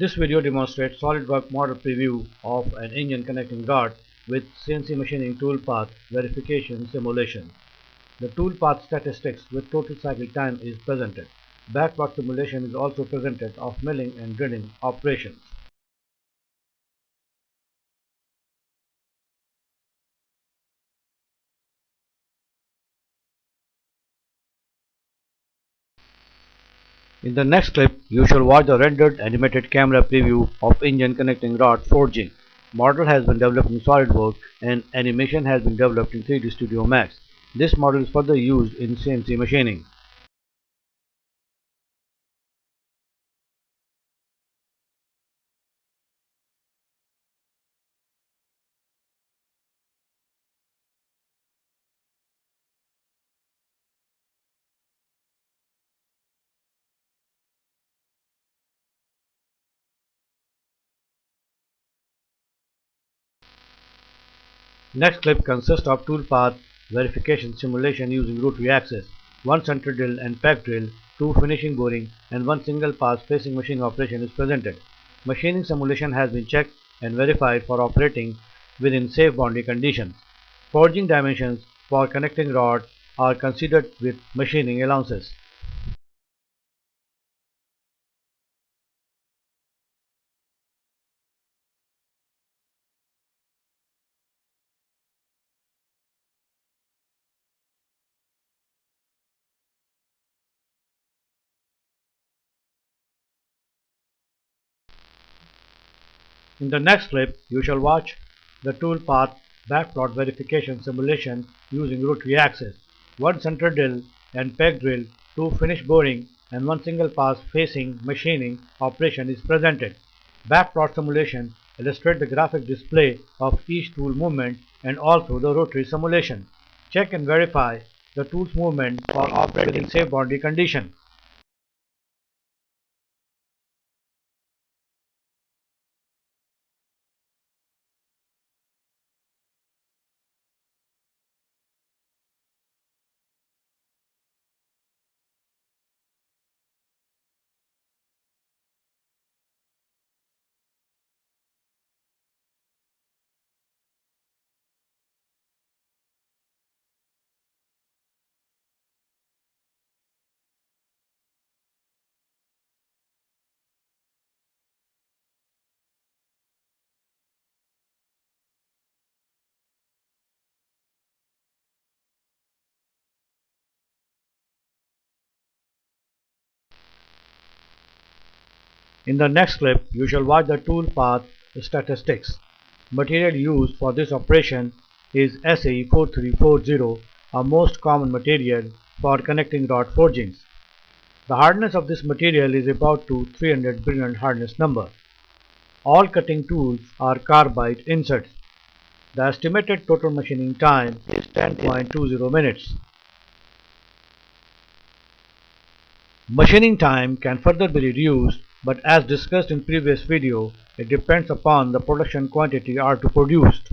This video demonstrates SolidWorks model preview of an engine connecting rod with CNC machining toolpath verification simulation. The toolpath statistics with total cycle time is presented. Backplot simulation is also presented of milling and drilling operations. In the next clip, you shall watch the rendered animated camera preview of engine connecting rod forging. Model has been developed in SolidWorks and animation has been developed in 3D Studio Max. This model is further used in CNC machining. Next clip consists of toolpath verification simulation using rotary axis, one center drill and peg drill, two finishing boring, and one single pass facing machining operation is presented. Machining simulation has been checked and verified for operating within safe boundary conditions. Forging dimensions for connecting rod are considered with machining allowances. In the next clip, you shall watch the toolpath backplot verification simulation using rotary axis, one center drill and peg drill, two finish boring, and one single pass facing machining operation is presented. Backplot simulation illustrates the graphic display of each tool movement and also the rotary simulation. Check and verify the tool's movement for operating safe boundary condition. In the next clip, you shall watch the toolpath statistics. Material used for this operation is SAE 4340, a most common material for connecting rod forgings. The hardness of this material is about to 300 Brilliant hardness number. All cutting tools are carbide inserts. The estimated total machining time is 10.20 minutes. Machining time can further be reduced, but as discussed in previous video, it depends upon the production quantity are to produced.